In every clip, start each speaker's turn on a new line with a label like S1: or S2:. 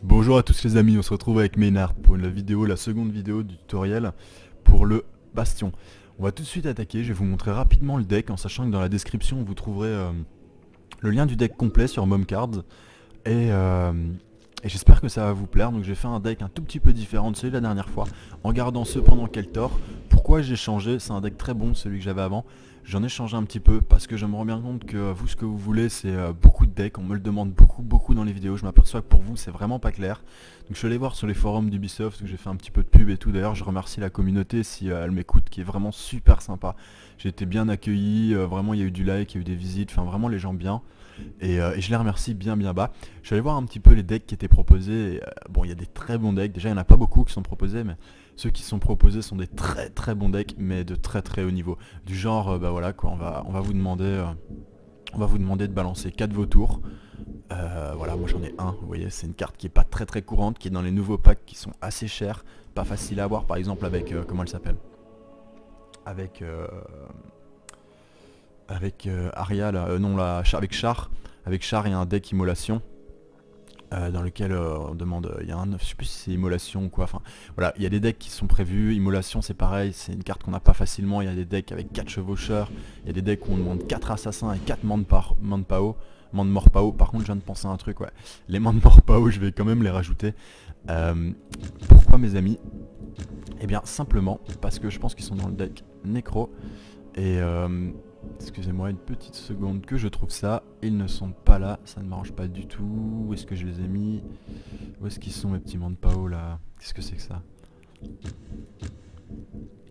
S1: Bonjour à tous les amis, on se retrouve avec Maynard pour la seconde vidéo du tutoriel pour le Bastion. On va tout de suite attaquer, je vais vous montrer rapidement le deck en sachant que dans la description vous trouverez le lien du deck complet sur Momcards et, euh, et j'espère que ça va vous plaire. Donc j'ai fait un deck un tout petit peu différent de celui de la dernière fois en gardant cependant Keltor. Pourquoi j'ai changé? C'est un deck très bon celui que j'avais avant. J'en ai changé un petit peu parce que je me rends bien compte que vous ce que vous voulez c'est beaucoup de decks, on me le demande beaucoup dans les vidéos, je m'aperçois que pour vous c'est vraiment pas clair. Donc je suis allé voir sur les forums d'Ubisoft où j'ai fait un petit peu de pub et tout, d'ailleurs je remercie la communauté si elle m'écoute qui est vraiment super sympa. J'ai été bien accueilli, vraiment il y a eu du like, il y a eu des visites, enfin vraiment les gens bien. Et je les remercie bien bas. Je suis allé voir un petit peu les decks qui étaient proposés. Bon, il y a des très bons decks. Déjà, il n'y en a pas beaucoup qui sont proposés, mais ceux qui sont proposés sont des très bons decks, mais de très haut niveau. Du genre, bah voilà quoi, on va vous demander de balancer 4 vautours. Voilà, moi j'en ai un. Vous voyez, c'est une carte qui est pas très courante, qui est dans les nouveaux packs qui sont assez chers, pas facile à avoir. Par exemple avec comment elle s'appelle? Avec Aria, là, non, avec Char. Avec Char, il y a un deck Immolation. Dans lequel on demande, il y a un, je sais plus si c'est Immolation ou quoi, enfin voilà, il y a des decks qui sont prévus. Immolation c'est pareil, c'est une carte qu'on n'a pas facilement. Il y a des decks avec 4 chevaucheurs, il y a des decks où on demande 4 assassins et 4 Mandpao. Mandmorpao, par contre je viens de penser à un truc, ouais, les Mandmorpao je vais quand même les rajouter. Pourquoi mes amis? Eh bien simplement parce que je pense qu'ils sont dans le deck Necro. Et excusez-moi une petite seconde que je trouve ça. Ils ne sont pas là, ça ne m'arrange pas du tout. Où est-ce que je les ai mis? Où est-ce qu'ils sont mes petits Mandpao là? Qu'est-ce que c'est que ça?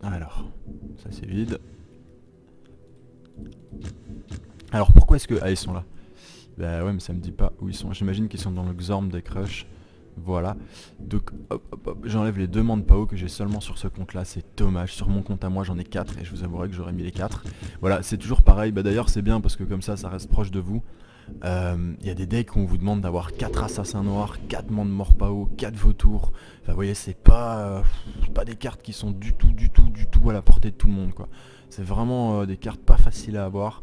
S1: Alors, ça c'est vide. Alors pourquoi est-ce que... Ah ils sont là. Bah ouais mais ça me dit pas où ils sont. J'imagine qu'ils sont dans le Xorm des Crush. Voilà. Donc hop, j'enlève les deux Mandpao que j'ai seulement sur ce compte là, c'est dommage. Sur mon compte à moi j'en ai 4 et je vous avouerai que j'aurais mis les 4. Voilà, c'est toujours pareil, bah d'ailleurs c'est bien parce que comme ça reste proche de vous. Il y a des decks où on vous demande d'avoir 4 assassins noirs, 4 Mandmorpao, 4 vautours. Enfin vous voyez c'est pas des cartes qui sont du tout à la portée de tout le monde quoi. C'est vraiment des cartes pas faciles à avoir.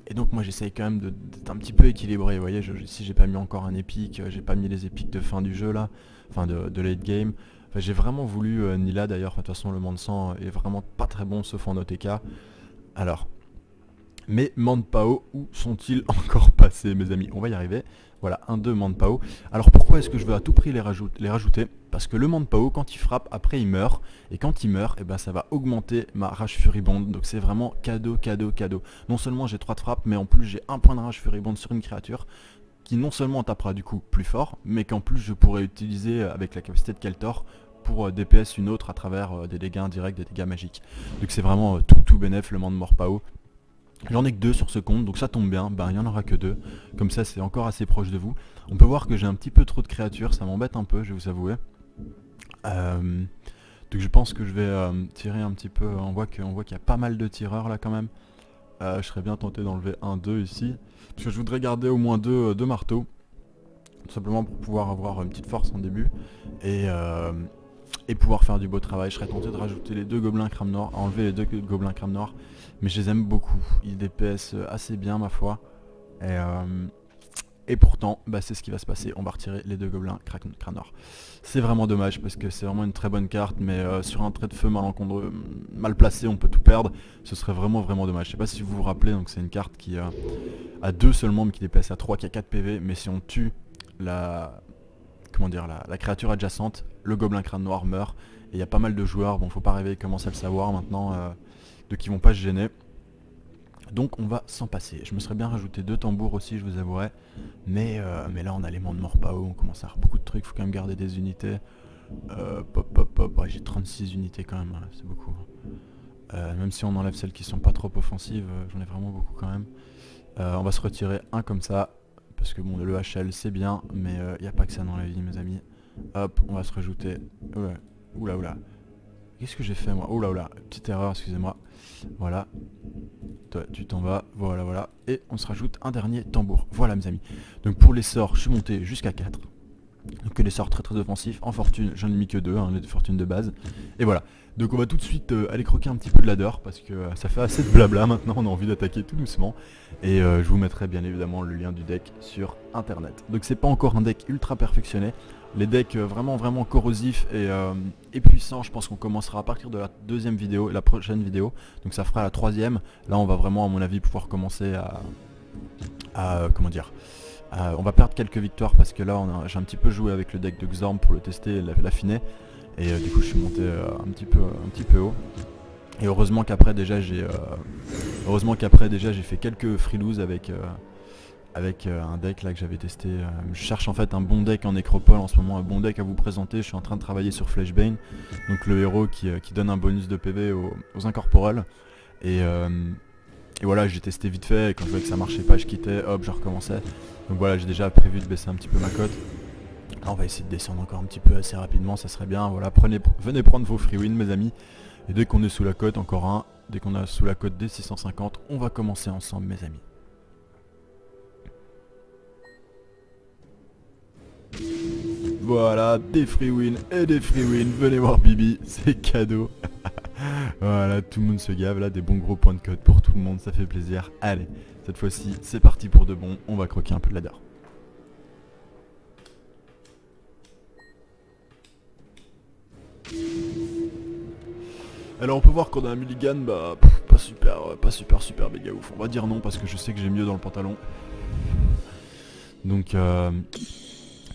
S1: Et donc moi j'essaye quand même d'être un petit peu équilibré, vous voyez, si j'ai pas mis encore un épique, j'ai pas mis les épiques de fin du jeu là, enfin de late game. Enfin, j'ai vraiment voulu, Nila d'ailleurs, de toute façon le monde sang est vraiment pas très bon sauf en OTK. Alors, mes Mandpao, où sont-ils encore passés mes amis? On va y arriver. Voilà, 1-2 Mandpao. Alors pourquoi est-ce que je veux à tout prix les rajouter? Parce que le Mandpao, quand il frappe, après il meurt. Et quand il meurt, eh ben, ça va augmenter ma rage furibonde. Donc c'est vraiment cadeau. Non seulement j'ai 3 de frappe, mais en plus j'ai un point de rage furibonde sur une créature qui non seulement tapera du coup plus fort, mais qu'en plus je pourrais utiliser avec la capacité de Keltor pour DPS une autre à travers des dégâts indirects, des dégâts magiques. Donc c'est vraiment tout bénef le Mandmorpao. J'en ai que 2 sur ce compte, donc ça tombe bien, ben il n'y en aura que 2. Comme ça c'est encore assez proche de vous. On peut voir que j'ai un petit peu trop de créatures, ça m'embête un peu, je vais vous avouer. Donc je pense que je vais tirer un petit peu, on voit qu'il y a pas mal de tireurs là quand même. Je serais bien tenté d'enlever 1-2 ici. Parce que je voudrais garder au moins 2 marteaux. Tout simplement pour pouvoir avoir une petite force en début. Et pouvoir faire du beau travail. Je serais tenté de rajouter les 2 gobelins crâne noir, enlever les 2 gobelins crâne noir, mais je les aime beaucoup, ils DPS assez bien ma foi, et pourtant bah, c'est ce qui va se passer, on va retirer les 2 gobelins crâne noir. C'est vraiment dommage parce que c'est vraiment une très bonne carte, mais sur un trait de feu mal placé on peut tout perdre, ce serait vraiment dommage. Je sais pas si vous vous rappelez, donc c'est une carte qui a 2 seulement mais qui DPS à 3, qui a 4 PV, mais si on tue la créature adjacente, le gobelin crâne noir meurt. Et il y a pas mal de joueurs, bon faut pas rêver, ils commencent à le savoir maintenant, donc ils vont pas se gêner. Donc on va s'en passer. Je me serais bien rajouté 2 tambours aussi, je vous avouerai. Mais là on a les Mandmorpao, on commence à avoir beaucoup de trucs, faut quand même garder des unités. Ouais, j'ai 36 unités quand même, hein, c'est beaucoup. Même si on enlève celles qui sont pas trop offensives, j'en ai vraiment beaucoup quand même. On va se retirer un comme ça. Parce que bon, le HL c'est bien, mais il n'y a pas que ça dans la vie mes amis. Hop, on va se rajouter... Ouais. Oula. Qu'est-ce que j'ai fait moi? Oula, petite erreur, excusez-moi. Voilà. Toi, tu t'en vas, voilà. Et on se rajoute un dernier tambour. Voilà mes amis. Donc pour les sorts, je suis monté jusqu'à 4. Donc que des sorts très très offensifs. En fortune, j'en ai mis que deux, hein, les fortunes de base. Et voilà. Donc on va tout de suite aller croquer un petit peu de ladder parce que ça fait assez de blabla maintenant, on a envie d'attaquer tout doucement. Et je vous mettrai bien évidemment le lien du deck sur internet. Donc c'est pas encore un deck ultra perfectionné. Les decks vraiment vraiment corrosifs et puissants, je pense qu'on commencera à partir de la deuxième vidéo, la prochaine vidéo. Donc ça fera la troisième. Là on va vraiment à mon avis pouvoir commencer à comment dire, on va perdre quelques victoires parce que là j'ai un petit peu joué avec le deck de Xorm pour le tester et l'affiner. Et du coup je suis monté un petit peu haut. Et heureusement qu'après déjà j'ai fait quelques freeloos avec un deck là que j'avais testé. Je cherche en fait un bon deck en nécropole en ce moment, un bon deck à vous présenter. Je suis en train de travailler sur Flashbane, donc le héros qui donne un bonus de PV aux incorporels. Et voilà, j'ai testé vite fait, et quand je voyais que ça marchait pas, je quittais, hop, je recommençais. Donc voilà, j'ai déjà prévu de baisser un petit peu ma cote. Là, on va essayer de descendre encore un petit peu assez rapidement, ça serait bien. Voilà, venez prendre vos free wins, mes amis. Et dès qu'on est sous la cote, encore un, dès qu'on est sous la cote des 650, on va commencer ensemble, mes amis. Voilà, des free wins et des free wins, venez voir Bibi, c'est cadeau. Voilà, tout le monde se gave, là, des bons gros points de code pour tout le monde, ça fait plaisir. Allez, cette fois-ci, c'est parti pour de bon, on va croquer un peu de ladder. Alors on peut voir qu'on a un mulligan, bah pas super méga ouf. On va dire non parce que je sais que j'ai mieux dans le pantalon. Donc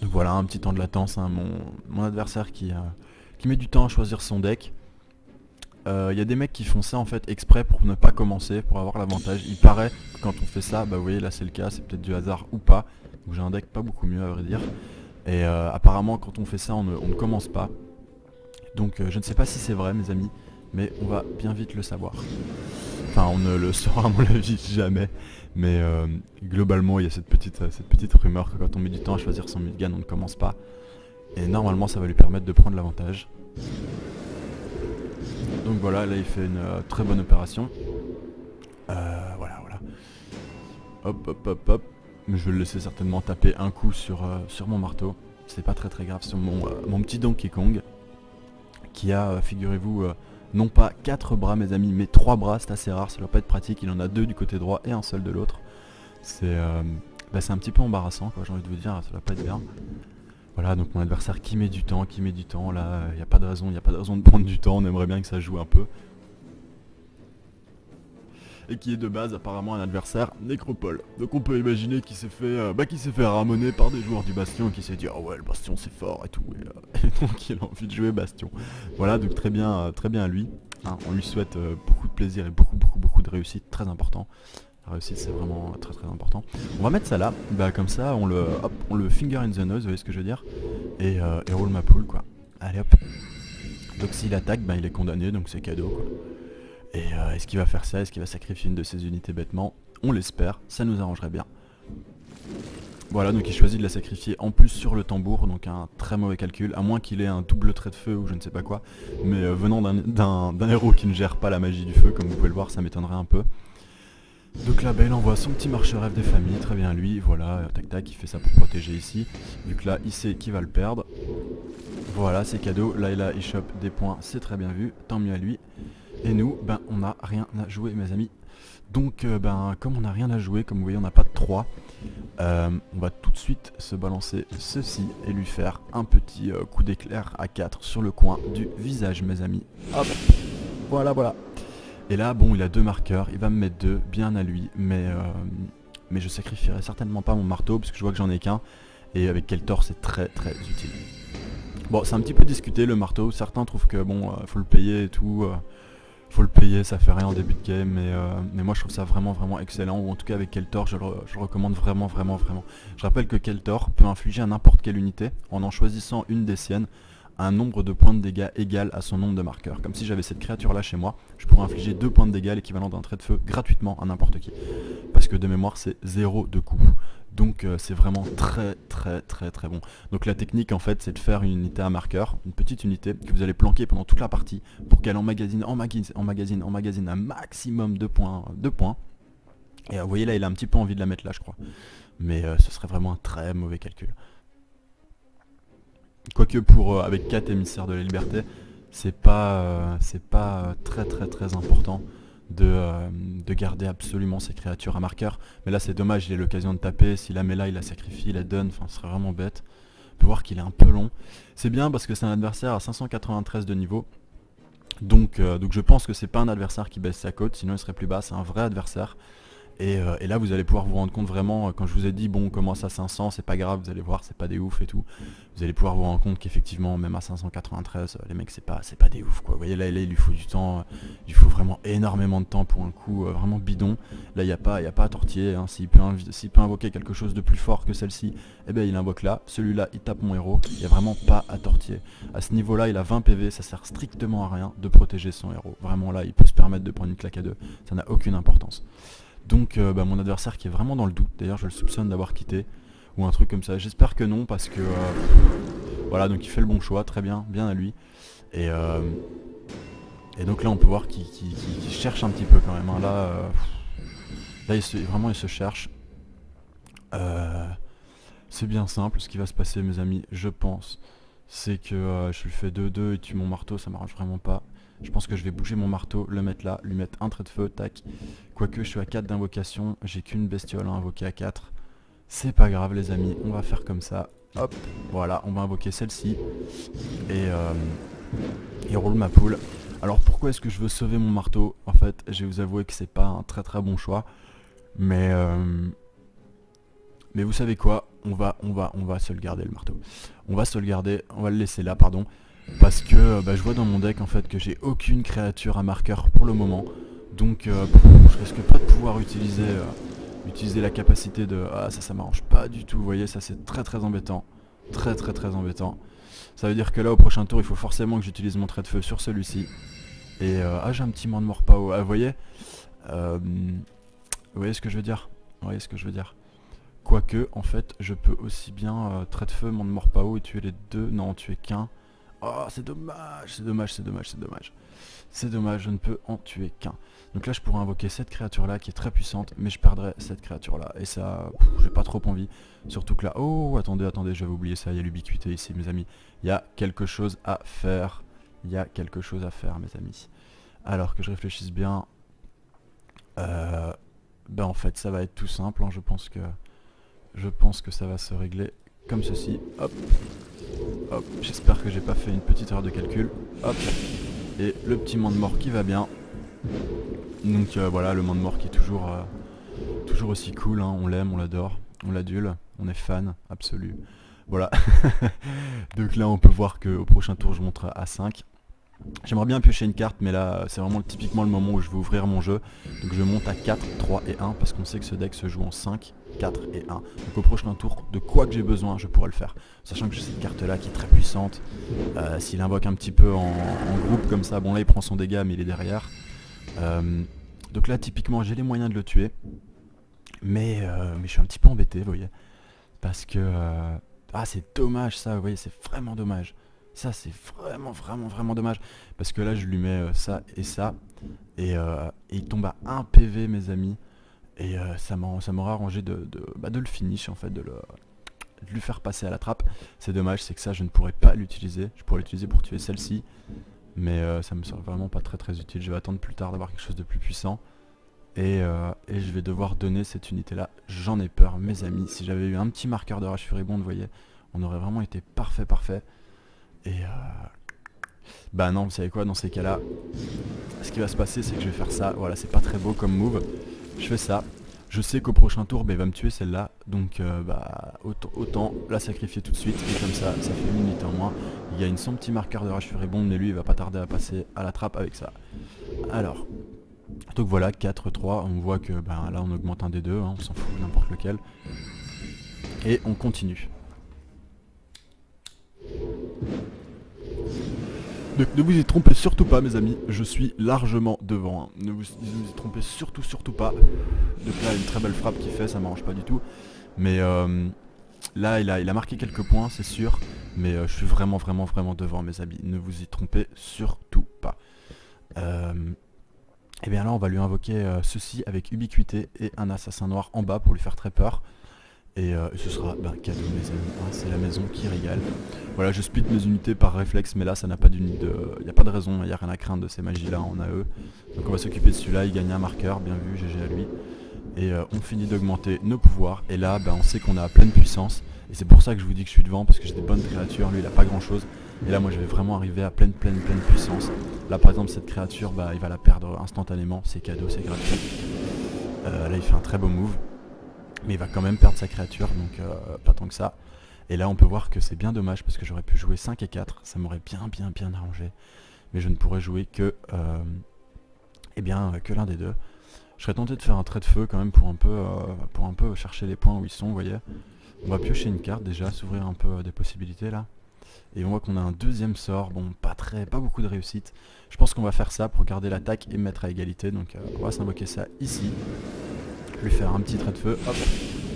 S1: voilà, un petit temps de latence, hein, mon adversaire qui met du temps à choisir son deck. Il y a des mecs qui font ça en fait exprès pour ne pas commencer, pour avoir l'avantage. Il paraît que quand on fait ça, bah vous voyez là c'est le cas, c'est peut-être du hasard ou pas. Donc j'ai un deck pas beaucoup mieux à vrai dire. Et apparemment quand on fait ça on ne commence pas. Donc je ne sais pas si c'est vrai mes amis, mais on va bien vite le savoir. Enfin on ne le saura à mon avis jamais. Mais globalement il y a cette petite rumeur que quand on met du temps à choisir son mulligan on ne commence pas. Et normalement ça va lui permettre de prendre l'avantage. Donc voilà, là il fait une très bonne opération. Voilà. Hop. Mais je vais le laisser certainement taper un coup sur mon marteau. C'est pas très grave sur mon petit Donkey Kong. Qui a, figurez-vous, non pas 4 bras mes amis, mais 3 bras, c'est assez rare, ça doit pas être pratique. Il en a 2 du côté droit et un seul de l'autre. C'est un petit peu embarrassant quoi, j'ai envie de vous dire, ça doit pas être bien. Voilà, donc mon adversaire qui met du temps, là, il n'y a pas de raison de prendre du temps, on aimerait bien que ça joue un peu. Et qui est de base apparemment un adversaire nécropole. Donc on peut imaginer qu'il s'est fait ramoner par des joueurs du Bastion, qui s'est dit oh ouais le Bastion c'est fort et tout, et donc il a envie de jouer Bastion. Voilà, donc très bien à lui, hein, on lui souhaite beaucoup de plaisir et beaucoup de réussite, très important. La réussite c'est vraiment très important. On va mettre ça là, comme ça on le finger in the nose, vous voyez ce que je veux dire, et roll ma poule quoi. Allez hop. Donc s'il attaque, il est condamné, donc c'est cadeau quoi. Et est-ce qu'il va faire ça? Est-ce qu'il va sacrifier une de ses unités bêtement? On l'espère, ça nous arrangerait bien. Voilà, donc il choisit de la sacrifier en plus sur le tambour, donc un très mauvais calcul, à moins qu'il ait un double trait de feu ou je ne sais pas quoi. Mais venant d'un héros qui ne gère pas la magie du feu, comme vous pouvez le voir, ça m'étonnerait un peu. Donc là, il envoie son petit marche-rêve des familles, très bien lui, voilà, tac, il fait ça pour protéger ici. Donc là, il sait qu'il va le perdre. Voilà, c'est cadeau, là il chope des points, c'est très bien vu, tant mieux à lui. Et nous, on n'a rien à jouer mes amis. Donc comme on n'a rien à jouer, comme vous voyez on n'a pas de 3, on va tout de suite se balancer ceci et lui faire un petit coup d'éclair à 4 sur le coin du visage mes amis. Hop, voilà. Et là il a 2 marqueurs, il va me mettre 2, bien à lui, mais je sacrifierai certainement pas mon marteau parce que je vois que j'en ai qu'un. Et avec Keltor c'est très utile. Bon c'est un petit peu discuté le marteau, certains trouvent que faut le payer et tout. Faut le payer, ça fait rien en début de game, mais moi je trouve ça vraiment excellent, ou en tout cas avec Keltor je le recommande vraiment. Je rappelle que Keltor peut infliger à n'importe quelle unité, en choisissant une des siennes, un nombre de points de dégâts égal à son nombre de marqueurs. Comme si j'avais cette créature là chez moi, je pourrais infliger 2 points de dégâts l'équivalent d'un trait de feu gratuitement à n'importe qui. Parce que de mémoire c'est 0 de coup. Donc c'est vraiment très bon. Donc la technique en fait c'est de faire une unité à marqueur, une petite unité que vous allez planquer pendant toute la partie pour qu'elle emmagasine un maximum de points. Et vous voyez là il a un petit peu envie de la mettre là je crois. Mais ce serait vraiment un très mauvais calcul. Quoique pour avec 4 émissaires de la liberté, c'est pas très très très important de garder absolument ces créatures à marqueur. Mais là c'est dommage, il a l'occasion de taper, s'il la met là, il la sacrifie, il la donne, enfin ce serait vraiment bête. On peut voir qu'il est un peu long. C'est bien parce que c'est un adversaire à 593 de niveau. Donc je pense que c'est pas un adversaire qui baisse sa cote, sinon il serait plus bas, c'est un vrai adversaire. Et là vous allez pouvoir vous rendre compte vraiment, quand je vous ai dit bon on commence à 500, c'est pas grave, vous allez voir, c'est pas des ouf et tout. Vous allez pouvoir vous rendre compte qu'effectivement même à 593, les mecs c'est pas des ouf quoi. Vous voyez là il lui faut du temps, il faut vraiment énormément de temps pour un coup vraiment bidon. Là il n'y a pas à tortiller, hein. S'il peut invoquer quelque chose de plus fort que celle-ci, eh ben il invoque là, celui-là il tape mon héros, il n'y a vraiment pas à tortiller. À ce niveau là il a 20 PV, ça sert strictement à rien de protéger son héros. Vraiment là il peut se permettre de prendre une claque à deux, ça n'a aucune importance. Donc mon adversaire qui est vraiment dans le doute, d'ailleurs je le soupçonne d'avoir quitté, ou un truc comme ça, j'espère que non parce que voilà, donc il fait le bon choix, très bien, bien à lui. Et, euh, et donc là on peut voir qu'il cherche un petit peu quand même, hein. Là vraiment il se cherche. Euh, c'est bien simple, ce qui va se passer mes amis, je pense, c'est que je lui fais 2-2 et tue mon marteau, ça m'arrange vraiment pas. Je pense que je vais bouger mon marteau, le mettre là, lui mettre un trait de feu, tac. Quoique je suis à 4 d'invocation, j'ai qu'une bestiole à invoquer à 4. C'est pas grave les amis, on va faire comme ça. Hop, voilà, on va invoquer celle-ci. Et roule ma poule. Alors pourquoi est-ce que je veux sauver mon marteau? En fait, je vais vous avouer que c'est pas un très très bon choix. Mais, mais vous savez quoi, on va se le garder le marteau. On va se le garder, on va le laisser là, pardon. Parce que je vois dans mon deck en fait que j'ai aucune créature à marqueur pour le moment. Donc je risque pas de pouvoir utiliser la capacité de... Ah ça m'arrange pas du tout, vous voyez, ça c'est très très embêtant. Très très très embêtant. Ça veut dire que là au prochain tour il faut forcément que j'utilise mon trait de feu sur celui-ci. Et j'ai un petit man mort pas haut. Ah, vous voyez vous voyez ce que je veux dire? Vous voyez ce que je veux dire? Quoique en fait je peux aussi bien trait de feu, monde mort pas haut et tuer les deux. Non, tuer qu'un. Oh c'est dommage, c'est dommage, c'est dommage, c'est dommage. C'est dommage, je ne peux en tuer qu'un. Donc là je pourrais invoquer cette créature là qui est très puissante, mais je perdrais cette créature là. Et ça, j'ai pas trop envie. Surtout que là, oh attendez, j'avais oublié ça, il y a l'ubiquité ici mes amis. Il y a quelque chose à faire. Il y a quelque chose à faire mes amis. Alors que je réfléchisse bien, en fait ça va être tout simple, hein. Je pense que ça va se régler comme ceci. Hop, hop, j'espère que j'ai pas fait une petite erreur de calcul. Hop, et le petit monde mort qui va bien. Donc voilà, le monde mort qui est toujours aussi cool, hein. On l'aime, on l'adore, on l'adule, on est fan absolu. Voilà. Donc là on peut voir qu'au prochain tour je monte à 5. J'aimerais bien piocher une carte, mais là c'est vraiment typiquement le moment où je vais ouvrir mon jeu. Donc je monte à 4, 3 et 1 parce qu'on sait que ce deck se joue en 5, 4 et 1. Donc au prochain tour, de quoi que j'ai besoin, je pourrais le faire. Sachant que j'ai cette carte là qui est très puissante. S'il invoque un petit peu en groupe comme ça, bon là il prend son dégât mais il est derrière. Donc là typiquement j'ai les moyens de le tuer. Mais je suis un petit peu embêté, vous voyez. Parce que... ah c'est dommage ça, vous voyez, c'est vraiment dommage. Ça c'est vraiment vraiment vraiment dommage. Parce que là je lui mets ça et ça. Et il tombe à 1 PV mes amis. Et ça m'aura arrangé de le finish en fait, de lui faire passer à la trappe. C'est dommage, c'est que ça je ne pourrais pas l'utiliser. Je pourrais l'utiliser pour tuer celle-ci. Mais ça me sera vraiment pas très très utile. Je vais attendre plus tard d'avoir quelque chose de plus puissant. Et je vais devoir donner cette unité là. J'en ai peur mes amis. Si j'avais eu un petit marqueur de rage furibonde, vous voyez, on aurait vraiment été parfait. Et bah non, vous savez quoi, dans ces cas là, ce qui va se passer c'est que je vais faire ça. Voilà, c'est pas très beau comme move. Je fais ça. Je sais qu'au prochain tour il va me tuer celle-là. Donc autant la sacrifier tout de suite. Et comme ça fait une unité en moins. Il y a son petit marqueur de rage furibonde, mais lui il va pas tarder à passer à la trappe avec ça. Alors donc voilà, 4-3, on voit que là on augmente un des deux, hein, on s'en fout, n'importe lequel. Et on continue. Donc ne vous y trompez surtout pas mes amis, je suis largement devant, hein. Ne vous y trompez surtout pas. Donc là une très belle frappe qu'il fait, ça m'arrange pas du tout. Mais là il a marqué quelques points c'est sûr. Mais je suis vraiment devant mes amis, ne vous y trompez surtout pas. Et bien là on va lui invoquer ceci avec ubiquité et un assassin noir en bas pour lui faire très peur. Et ce sera cadeau mes amis, hein, c'est la maison qui régale. Voilà, je split mes unités par réflexe, mais là ça n'a pas d'unité, il n'y a pas de raison, il n'y a rien à craindre de ces magies là en AE. Donc on va s'occuper de celui-là, il gagne un marqueur, bien vu, GG à lui. Et on finit d'augmenter nos pouvoirs, et là on sait qu'on a pleine puissance. Et c'est pour ça que je vous dis que je suis devant, parce que j'ai des bonnes créatures, lui il a pas grand chose. Et là moi je vais vraiment arriver à pleine puissance. Là par exemple cette créature, il va la perdre instantanément, c'est cadeau, c'est gratuit. Là il fait un très beau move. Mais il va quand même perdre sa créature, donc pas tant que ça. Et là on peut voir que c'est bien dommage parce que j'aurais pu jouer 5 et 4, ça m'aurait bien arrangé. Mais je ne pourrais jouer que que l'un des deux. Je serais tenté de faire un trait de feu quand même pour un peu chercher les points où ils sont, vous voyez. On va piocher une carte déjà, s'ouvrir un peu des possibilités là. Et on voit qu'on a un deuxième sort, bon pas beaucoup de réussite. Je pense qu'on va faire ça pour garder l'attaque et mettre à égalité, donc on va s'invoquer ça ici. Lui faire un petit trait de feu, hop,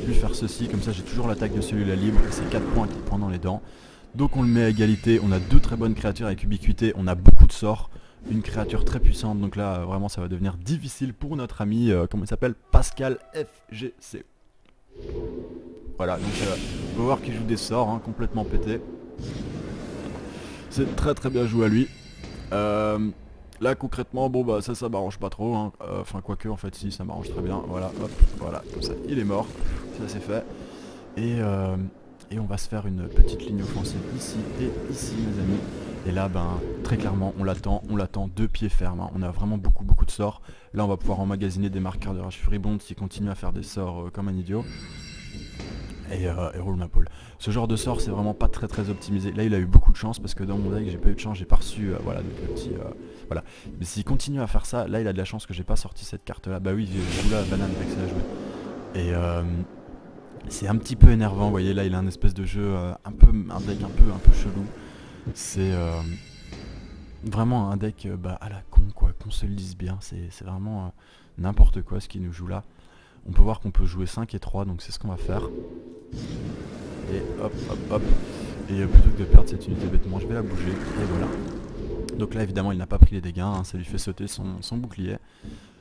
S1: lui faire ceci, comme ça j'ai toujours l'attaque de celui-là libre, et c'est 4 points qu'il prend dans les dents. Donc on le met à égalité, on a deux très bonnes créatures avec ubiquité, on a beaucoup de sorts, une créature très puissante, donc là vraiment ça va devenir difficile pour notre ami, comment il s'appelle, Pascal FGC. Voilà, donc on va voir qu'il joue des sorts, hein, complètement pétés. C'est très bien joué à lui. Là concrètement, ça m'arrange pas trop, hein. Enfin quoique en fait si, ça m'arrange très bien, voilà, hop, voilà, comme ça, il est mort, ça c'est fait. Et on va se faire une petite ligne offensive ici et ici mes amis. Et là très clairement on l'attend de pied ferme, hein. On a vraiment beaucoup de sorts. Là on va pouvoir emmagasiner des marqueurs de rage furibonde s'il continue à faire des sorts comme un idiot. Et roule ma poule. Ce genre de sort c'est vraiment pas très optimisé. Là il a eu beaucoup de chance parce que dans mon deck j'ai pas eu de chance, j'ai pas reçu voilà, donc le petit voilà. Mais s'il continue à faire ça, là il a de la chance que j'ai pas sorti cette carte là. Bah oui, je joue la banane avec ça à jouer. Et c'est un petit peu énervant, vous voyez, là il a un espèce de jeu un deck un peu chelou. C'est vraiment un deck à la con quoi, qu'on se le dise bien, c'est vraiment n'importe quoi ce qu'il nous joue là. On peut voir qu'on peut jouer 5 et 3, donc c'est ce qu'on va faire. Et hop. Et plutôt que de perdre cette unité bêtement, je vais la bouger. Et voilà. Donc là évidemment il n'a pas pris les dégâts, hein, ça lui fait sauter son bouclier.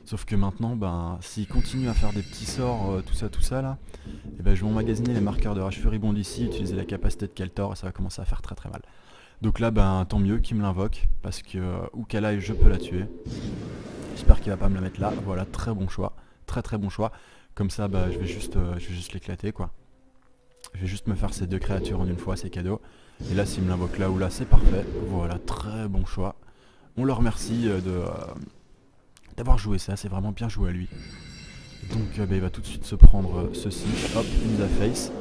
S1: Sauf que maintenant, s'il continue à faire des petits sorts, tout ça là, et je vais emmagasiner les marqueurs de rage furibonde ici, utiliser la capacité de Keltor et ça va commencer à faire très mal. Donc là tant mieux qu'il me l'invoque, parce que où qu'elle aille je peux la tuer. J'espère qu'il va pas me la mettre là, voilà, très bon choix. Très bon choix. Comme ça je vais juste l'éclater quoi. Je vais juste me faire ces deux créatures en une fois, c'est cadeau. Et là s'il me l'invoque là ou là c'est parfait. Voilà, très bon choix. On le remercie d'avoir joué ça, c'est vraiment bien joué à lui. Donc il va tout de suite se prendre ceci, hop, une da face.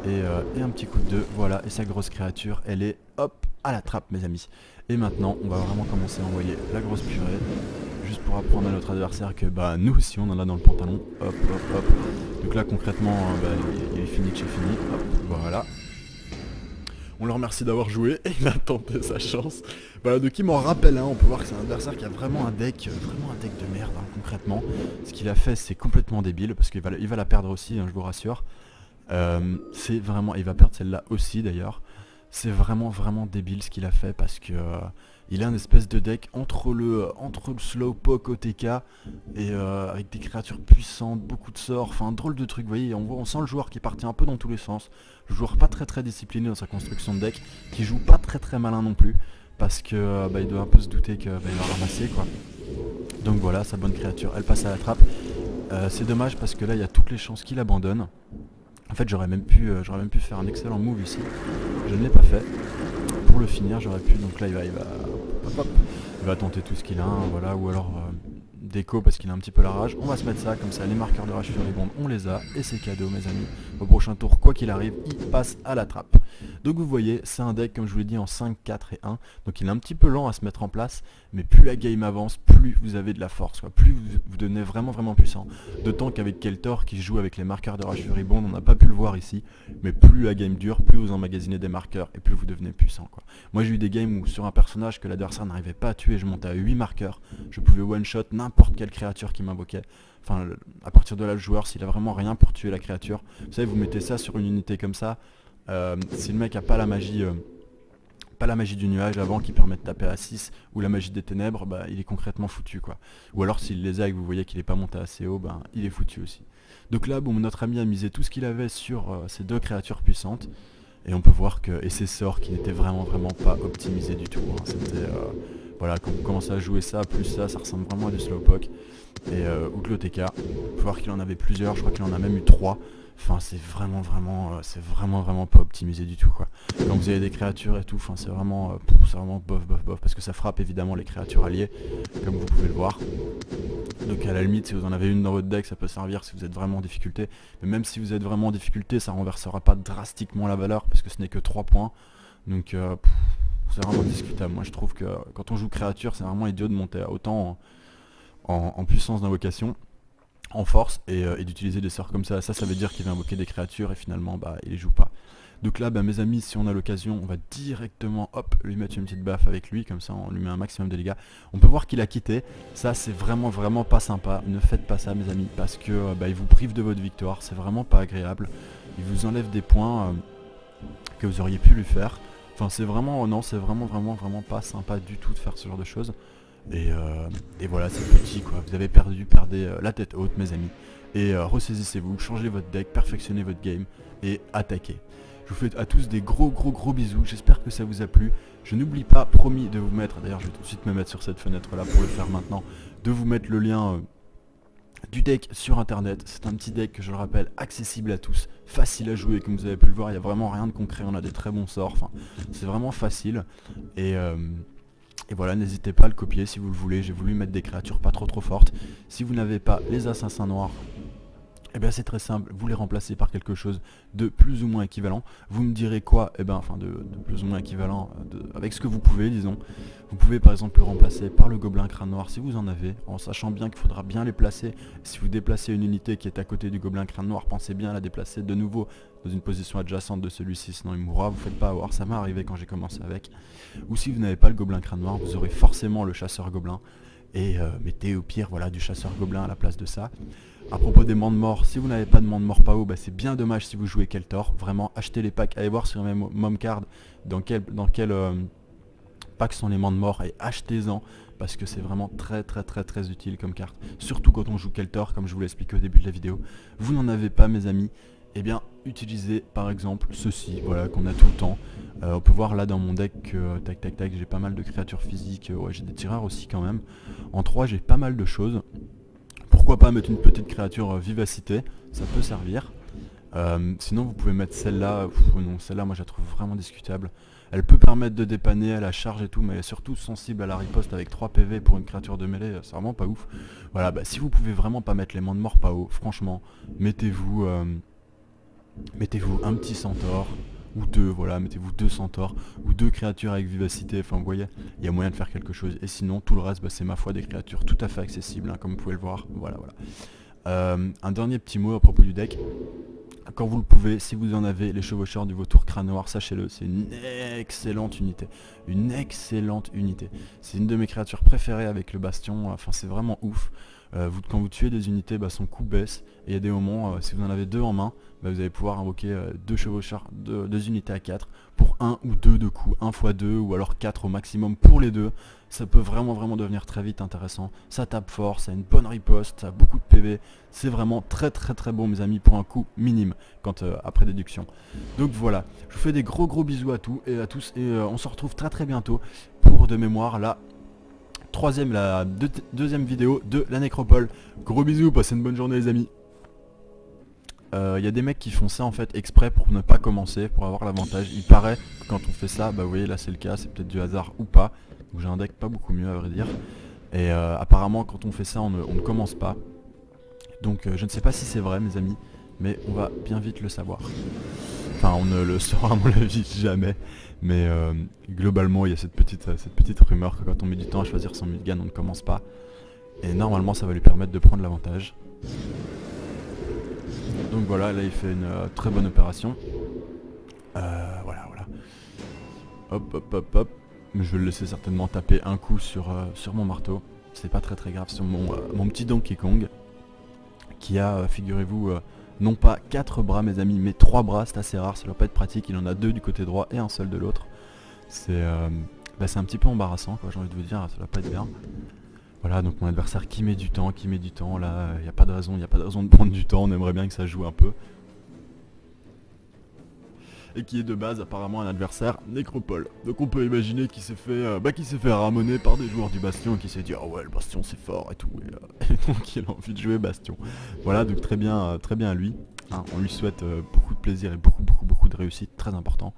S1: Et un petit coup de 2, voilà, et sa grosse créature, elle est hop à la trappe mes amis. Et maintenant on va vraiment commencer à envoyer la grosse purée. Juste pour apprendre à notre adversaire que nous aussi on en a dans le pantalon. Hop. Donc là concrètement il est fini de chez fini. Hop, voilà. On le remercie d'avoir joué et il a tenté sa chance. Voilà, donc il m'en rappelle, hein, on peut voir que c'est un adversaire qui a vraiment un deck de merde, hein, concrètement. Ce qu'il a fait c'est complètement débile parce qu'il va la perdre aussi, hein, je vous rassure. C'est vraiment, il va perdre celle-là aussi d'ailleurs. C'est vraiment débile ce qu'il a fait parce que il a un espèce de deck entre le slowpoke OTK et avec des créatures puissantes, beaucoup de sorts, enfin un drôle de truc, vous voyez, on sent le joueur qui est parti un peu dans tous les sens, le joueur pas très discipliné dans sa construction de deck, qui joue pas très malin non plus, parce que il doit un peu se douter qu'il va ramasser quoi. Donc voilà, sa bonne créature, elle passe à la trappe. C'est dommage parce que là il y a toutes les chances qu'il abandonne. En fait j'aurais même pu faire un excellent move ici, je ne l'ai pas fait. Pour le finir j'aurais pu, donc là il va tenter tout ce qu'il a, hein, voilà, ou alors déco parce qu'il a un petit peu la rage. On va se mettre ça, comme ça les marqueurs de rage furibonde on les a, et c'est cadeau mes amis. Au prochain tour, quoi qu'il arrive, il passe à la trappe. Donc vous voyez, c'est un deck comme je vous l'ai dit en 5, 4 et 1, donc il est un petit peu lent à se mettre en place, mais plus la game avance, plus vous avez de la force, quoi. Plus vous devenez vraiment puissant. D'autant qu'avec Keltor qui joue avec les marqueurs de rage furibonde, on n'a pas pu le voir ici, mais plus la game dure, plus vous emmagasinez des marqueurs et plus vous devenez puissant quoi. Moi j'ai eu des games où sur un personnage que l'adversaire n'arrivait pas à tuer, je montais à 8 marqueurs, je pouvais one shot n'importe quelle créature qui m'invoquait. Enfin à partir de là le joueur, s'il a vraiment rien pour tuer la créature, vous savez, vous mettez ça sur une unité comme ça, si le mec a pas la magie pas la magie du nuage avant qui permet de taper à 6 ou la magie des ténèbres, bah il est concrètement foutu quoi. Ou alors s'il les a et que vous voyez qu'il est pas monté assez haut, bah il est foutu aussi. Donc là bon, notre ami a misé tout ce qu'il avait sur ces deux créatures puissantes. Et on peut voir que, et ses sorts qui n'étaient vraiment pas optimisés du tout, hein. C'était, voilà, quand vous commencez à jouer ça, plus ça ressemble vraiment à du Slowpoke. Et Ugloteka, on peut voir qu'il en avait plusieurs, je crois qu'il en a même eu 3. Enfin c'est vraiment pas optimisé du tout quoi. Quand vous avez des créatures et tout, enfin c'est vraiment bof, parce que ça frappe évidemment les créatures alliées, comme vous pouvez le voir. Donc à la limite si vous en avez une dans votre deck ça peut servir si vous êtes vraiment en difficulté. Mais même si vous êtes vraiment en difficulté ça renversera pas drastiquement la valeur parce que ce n'est que 3 points. Donc c'est vraiment discutable. Moi je trouve que quand on joue créature c'est vraiment idiot de monter autant en puissance d'invocation, en force et d'utiliser des sorts comme ça. Ça veut dire qu'il va invoquer des créatures et finalement bah il les joue pas. Donc là bah mes amis si on a l'occasion on va directement hop lui mettre une petite baffe avec lui, comme ça on lui met un maximum de dégâts. On peut voir qu'il a quitté, ça c'est vraiment pas sympa, ne faites pas ça mes amis parce que bah, il vous prive de votre victoire, c'est vraiment pas agréable, il vous enlève des points que vous auriez pu lui faire. Enfin c'est vraiment, non c'est vraiment pas sympa du tout de faire ce genre de choses. Et voilà c'est petit quoi, vous avez perdez la tête haute mes amis. Et ressaisissez-vous, changez votre deck, perfectionnez votre game et attaquez. Je vous fais à tous des gros bisous, j'espère que ça vous a plu. Je n'oublie pas, promis, de vous mettre, d'ailleurs je vais tout de suite me mettre sur cette fenêtre là pour le faire maintenant, de vous mettre le lien du deck sur internet. C'est un petit deck que je le rappelle accessible à tous, facile à jouer comme vous avez pu le voir, il n'y a vraiment rien de concret, on a des très bons sorts, enfin c'est vraiment facile. Et voilà, n'hésitez pas à le copier si vous le voulez, j'ai voulu mettre des créatures pas trop fortes. Si vous n'avez pas les assassins noirs, eh bien c'est très simple, vous les remplacez par quelque chose de plus ou moins équivalent. Vous me direz quoi? Eh bien enfin de plus ou moins équivalent avec ce que vous pouvez disons. Vous pouvez par exemple le remplacer par le gobelin crâne noir si vous en avez, en sachant bien qu'il faudra bien les placer. Si vous déplacez une unité qui est à côté du gobelin crâne noir, pensez bien à la déplacer de nouveau dans une position adjacente de celui-ci, sinon il mourra, vous faites pas avoir, ça m'est arrivé quand j'ai commencé avec. Ou si vous n'avez pas le gobelin crâne noir, vous aurez forcément le chasseur gobelin. Et mettez au pire voilà du chasseur gobelin à la place de ça. À propos des mandes morts, si vous n'avez pas de mandes morts PAO, bah c'est bien dommage si vous jouez Keltor. Vraiment, achetez les packs, allez voir sur mes momcard dans quel pack sont les mandes morts et achetez-en parce que c'est vraiment très utile comme carte. Surtout quand on joue Keltor, comme je vous l'ai expliqué au début de la vidéo. Vous n'en avez pas mes amis, eh bien utilisez par exemple ceci, voilà qu'on a tout le temps. On peut voir là dans mon deck que tac j'ai pas mal de créatures physiques, ouais j'ai des tireurs aussi quand même. En 3 j'ai pas mal de choses. Pourquoi pas mettre une petite créature vivacité, ça peut servir. Sinon vous pouvez mettre celle-là, non celle-là moi je la trouve vraiment discutable. Elle peut permettre de dépanner à la charge et tout, mais elle est surtout sensible à la riposte avec 3 PV pour une créature de mêlée, c'est vraiment pas ouf. Voilà, bah si vous pouvez vraiment pas mettre les mandes morts pas haut, franchement, mettez-vous un petit centaure, ou deux, voilà, mettez-vous 2 centaures, ou 2 créatures avec vivacité, enfin vous voyez, il y a moyen de faire quelque chose. Et sinon, tout le reste, bah, c'est ma foi des créatures tout à fait accessibles, hein, comme vous pouvez le voir, voilà. Un dernier petit mot à propos du deck. Quand vous le pouvez, si vous en avez les chevaucheurs du vautour crâne noir, sachez-le, c'est une excellente unité. Une excellente unité. C'est une de mes créatures préférées avec le bastion, enfin c'est vraiment ouf. Quand vous tuez des unités, bah, son coût baisse. Et il y a des moments, si vous en avez 2 en main, bah, vous allez pouvoir invoquer 2 chevaucheurs, 2 unités à 4 pour 1 ou 2 de coups, 1 x 2 ou alors 4 au maximum pour les 2. Ça peut vraiment devenir très vite intéressant. Ça tape fort, ça a une bonne riposte, ça a beaucoup de PV. C'est vraiment très bon mes amis pour un coût minime après déduction. Donc voilà, je vous fais des gros bisous à tous et on se retrouve très bientôt pour de mémoire la deuxième vidéo de la nécropole. Gros bisous, passez une bonne journée les amis. Il y a des mecs qui font ça en fait exprès pour ne pas commencer, pour avoir l'avantage. Il paraît que quand on fait ça, bah vous voyez là c'est le cas, c'est peut-être du hasard ou pas. Donc j'ai un deck pas beaucoup mieux à vrai dire. Et apparemment quand on fait ça on ne commence pas. Donc je ne sais pas si c'est vrai mes amis, mais on va bien vite le savoir. Enfin on ne le saura à mon avis jamais. Mais globalement il y a cette petite rumeur que quand on met du temps à choisir son mulligan on ne commence pas. Et normalement ça va lui permettre de prendre l'avantage. Donc voilà, là il fait une très bonne opération. Voilà. Hop. Je vais le laisser certainement taper un coup sur mon marteau. C'est pas très grave sur mon petit Donkey Kong. Qui a, figurez-vous, non pas 4 bras mes amis, mais 3 bras, c'est assez rare, ça doit pas être pratique. Il en a 2 du côté droit et un seul de l'autre. C'est un petit peu embarrassant quoi, j'ai envie de vous dire, ça va pas être bien. Voilà, donc mon adversaire qui met du temps, là, il n'y a pas de raison, de prendre du temps, on aimerait bien que ça joue un peu. Et qui est de base apparemment un adversaire nécropole. Donc on peut imaginer qu'il qu'il s'est fait ramoner par des joueurs du Bastion et qui s'est dit ah ouais le Bastion c'est fort et tout. Et donc il a envie de jouer Bastion. Voilà, donc très bien à lui. Hein, on lui souhaite beaucoup de plaisir et beaucoup de réussite, très important.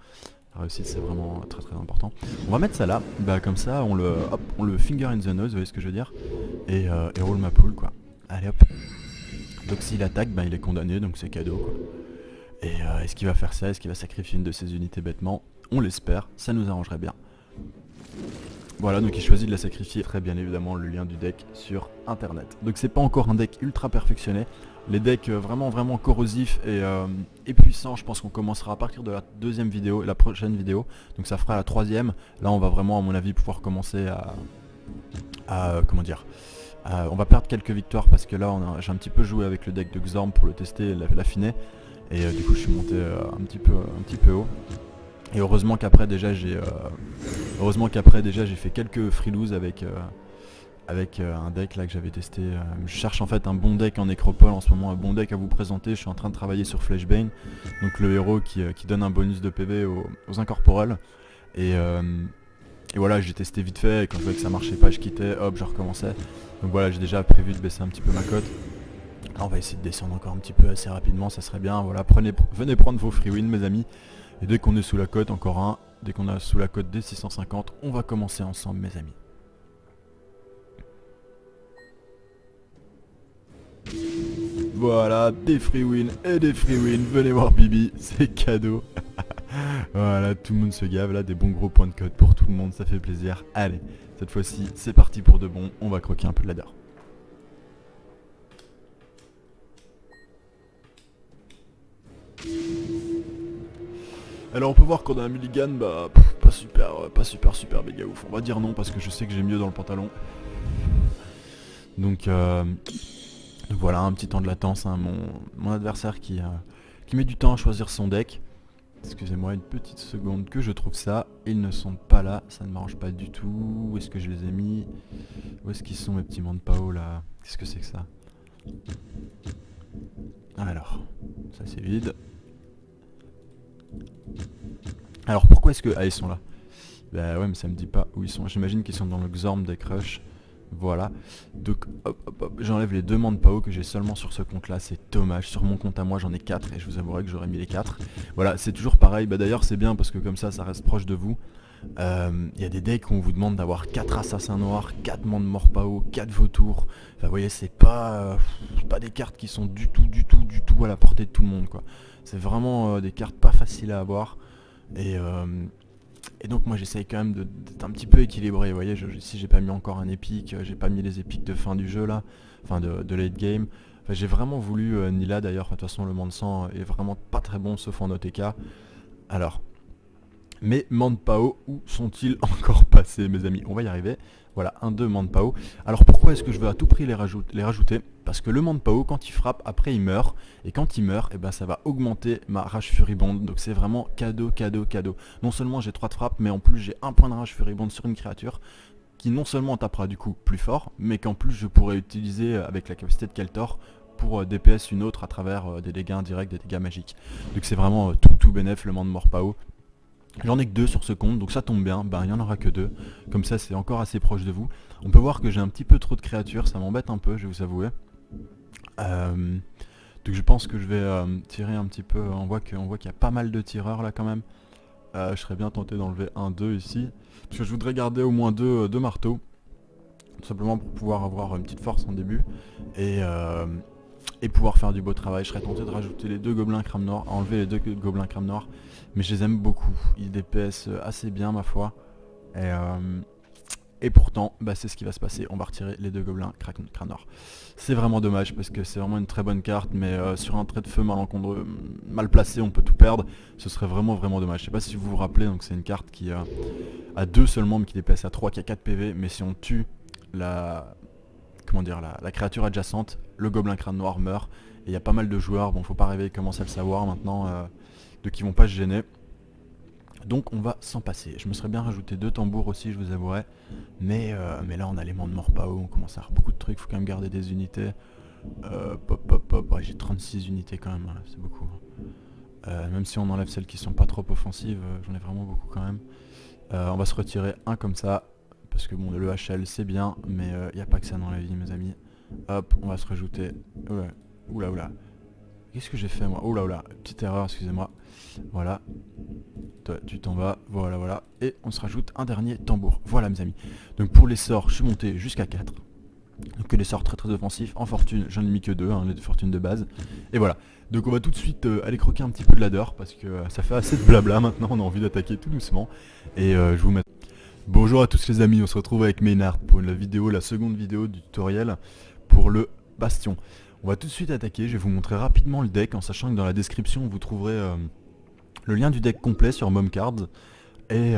S1: La réussite c'est vraiment très important. On va mettre ça là, comme ça on le finger in the nose, vous voyez ce que je veux dire. Et roll ma poule quoi. Allez hop. Donc s'il attaque, il est condamné, donc c'est cadeau quoi. Et est-ce qu'il va faire ça? Est-ce qu'il va sacrifier une de ses unités bêtement? On l'espère, ça nous arrangerait bien. Voilà, donc il choisit de la sacrifier. Très bien évidemment le lien du deck sur internet. Donc c'est pas encore un deck ultra perfectionné. Les decks vraiment corrosifs et puissants, je pense qu'on commencera à partir de la deuxième vidéo, la prochaine vidéo. Donc ça fera la troisième. Là on va vraiment à mon avis pouvoir commencer comment dire, on va perdre quelques victoires parce que là j'ai un petit peu joué avec le deck de Xorm pour le tester et l'affiner. Et du coup je suis monté un petit peu haut. Et heureusement qu'après déjà j'ai fait quelques freeloos avec un deck là que j'avais testé. Je cherche en fait un bon deck en nécropole en ce moment, un bon deck à vous présenter. Je suis en train de travailler sur Flashbane, donc le héros qui donne un bonus de PV aux incorporels. Et voilà, j'ai testé vite fait et quand je voyais que ça marchait pas je quittais, hop je recommençais. Donc voilà, j'ai déjà prévu de baisser un petit peu ma cote. Là, on va essayer de descendre encore un petit peu assez rapidement, ça serait bien. Voilà, venez prendre vos free wins mes amis. Et dès qu'on est sous la cote, encore un, dès qu'on est sous la cote des 650, on va commencer ensemble mes amis. Voilà, des free wins et des free wins, venez voir Bibi, c'est cadeau. Voilà, tout le monde se gave là, des bons gros points de cote pour tout le monde, ça fait plaisir. Allez, cette fois-ci, c'est parti pour de bon, on va croquer un peu de ladder. Alors on peut voir qu'on a un mulligan, pas super méga ouf. On va dire non parce que je sais que j'ai mieux dans le pantalon. Donc voilà, un petit temps de latence, hein, mon adversaire qui met du temps à choisir son deck. Excusez-moi une petite seconde que je trouve ça. Ils ne sont pas là, ça ne m'arrange pas du tout. Où est-ce que je les ai mis? Où est-ce qu'ils sont mes petits Manpao là? Qu'est-ce que c'est que ça? Alors, ça c'est vide. Alors pourquoi est-ce que... Ah ils sont là. Bah ouais mais ça me dit pas où ils sont. J'imagine qu'ils sont dans le Xorm des Crush. Voilà. Donc hop, j'enlève les deux Manpao que j'ai seulement sur ce compte là. C'est dommage. Sur mon compte à moi j'en ai 4 et je vous avouerai que j'aurais mis les 4. Voilà, c'est toujours pareil. D'ailleurs c'est bien parce que comme ça reste proche de vous. Il y a des decks où on vous demande d'avoir 4 assassins noirs, 4 Manpao, 4 vautours. Enfin vous voyez c'est pas des cartes qui sont du tout à la portée de tout le monde quoi. C'est vraiment des cartes pas faciles à avoir. Et donc moi j'essaye quand même d'être un petit peu équilibré, vous voyez, si j'ai pas mis encore un épique, j'ai pas mis les épiques de fin du jeu là, enfin de late game. Enfin, j'ai vraiment voulu, Nila d'ailleurs, de toute façon le Mand-Sang est vraiment pas très bon sauf en OTK. Alors, mes Manpao, où sont-ils encore passés mes amis? On va y arriver. Voilà, 1-2 Manpao. Alors pourquoi est-ce que je veux à tout prix les rajouter? Parce que le Manpao, quand il frappe, après il meurt. Et quand il meurt, ça va augmenter ma Rage Furibond. Donc c'est vraiment cadeau. Non seulement j'ai 3 de frappe, mais en plus j'ai 1 point de Rage Furibond sur une créature qui non seulement tapera du coup plus fort, mais qu'en plus je pourrais utiliser avec la capacité de Keltor pour DPS une autre à travers des dégâts indirects, des dégâts magiques. Donc c'est vraiment tout bénef le Manpao. J'en ai que 2 sur ce compte, donc ça tombe bien, il n'y en aura que 2. Comme ça c'est encore assez proche de vous. On peut voir que j'ai un petit peu trop de créatures, ça m'embête un peu, je vais vous avouer. Donc je pense que je vais tirer un petit peu, on voit qu'il y a pas mal de tireurs là quand même. Je serais bien tenté d'enlever 1-2 ici. Parce que je voudrais garder au moins 2 marteaux. Tout simplement pour pouvoir avoir une petite force en début. Et pouvoir faire du beau travail. Je serais tenté de rajouter les 2 gobelins crâne noir, enlever les 2 gobelins crâne noir. Mais je les aime beaucoup, ils DPS assez bien ma foi. Et pourtant, c'est ce qui va se passer, on va retirer les 2 gobelins crâne noir. C'est vraiment dommage parce que c'est vraiment une très bonne carte, mais sur un trait de feu mal placé, on peut tout perdre. Ce serait vraiment dommage. Je sais pas si vous vous rappelez, donc c'est une carte qui a 2 seulement, mais qui DPS à 3, qui a 4 PV, mais si on tue la créature adjacente, le gobelin crâne noir meurt. Et il y a pas mal de joueurs, bon faut pas rêver, ils commencent à le savoir maintenant, donc ils vont pas se gêner. Donc on va s'en passer. Je me serais bien rajouté 2 tambours aussi, je vous avouerai. Mais là on a les mains de Morpao, on commence à avoir beaucoup de trucs, faut quand même garder des unités. Pop pop pop, ouais, j'ai 36 unités quand même, hein, c'est beaucoup. Même si on enlève celles qui sont pas trop offensives, j'en ai vraiment beaucoup quand même. On va se retirer un comme ça, parce que bon, le HL c'est bien, mais il n'y a pas que ça dans la vie mes amis. Hop, on va se rajouter... Ouais. Oula oula. Qu'est-ce que j'ai fait moi? Oula oula, petite erreur, excusez-moi. Voilà. Toi, tu t'en vas, voilà voilà. Et on se rajoute un dernier tambour. Voilà mes amis. Donc pour les sorts, je suis monté jusqu'à 4. Donc que des sorts très très offensifs. En fortune, j'en ai mis que 2, hein, les fortunes de base. Et voilà. Donc on va tout de suite aller croquer un petit peu de ladder, parce que ça fait assez de blabla maintenant, on a envie d'attaquer tout doucement. Et je vous mets... Bonjour à tous les amis, on se retrouve avec Maynard pour la seconde vidéo du tutoriel pour le bastion. On va tout de suite attaquer, je vais vous montrer rapidement le deck en sachant que dans la description vous trouverez le lien du deck complet sur Momcards. Et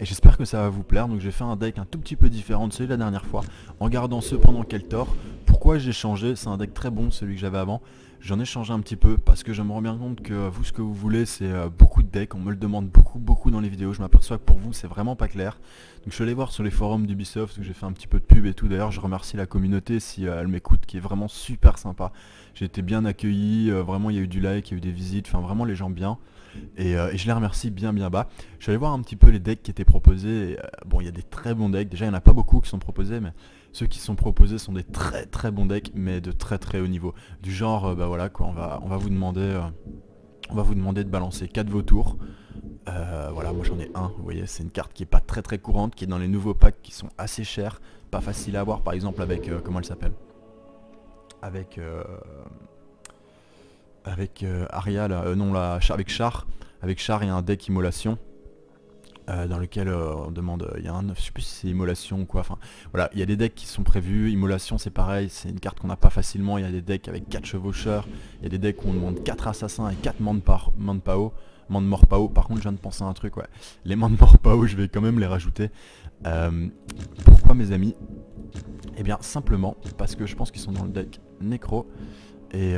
S1: j'espère que ça va vous plaire. Donc j'ai fait un deck un tout petit peu différent de celui de la dernière fois, en gardant cependant Keltor. Pourquoi j'ai changé? C'est un deck très bon celui que j'avais avant. J'en ai changé un petit peu parce que je me rends bien compte que vous ce que vous voulez c'est beaucoup de decks. On me le demande beaucoup dans les vidéos. Je m'aperçois que pour vous c'est vraiment pas clair. Donc je suis allé voir sur les forums d'Ubisoft où j'ai fait un petit peu de pub et tout. D'ailleurs je remercie la communauté si elle m'écoute, qui est vraiment super sympa. J'ai été bien accueilli, vraiment il y a eu du like, il y a eu des visites, enfin vraiment les gens bien. Et je les remercie bien bas. Je suis allé voir un petit peu les decks qui étaient proposés. Bon, il y a des très bons decks. Déjà, il n'y en a pas beaucoup qui sont proposés, mais ceux qui sont proposés sont des très bons decks, mais de très haut niveau. Du genre, bah voilà quoi, on va vous demander de balancer 4 vautours. Voilà, moi j'en ai un. Vous voyez, c'est une carte qui est pas très courante, qui est dans les nouveaux packs qui sont assez chers, pas facile à avoir. Par exemple avec comment elle s'appelle, avec Aria là, non là, avec Char. Avec Char il y a un deck immolation dans lequel on demande, il y a un, je sais plus si c'est immolation ou quoi, enfin voilà, il y a des decks qui sont prévus. Immolation c'est pareil, c'est une carte qu'on n'a pas facilement. Il y a des decks avec 4 chevaucheurs, il y a des decks où on demande 4 assassins et 4 Morpao. Par contre je viens de penser à un truc, ouais, les Morpao je vais quand même les rajouter. Pourquoi mes amis? Eh bien simplement parce que je pense qu'ils sont dans le deck Necro. Et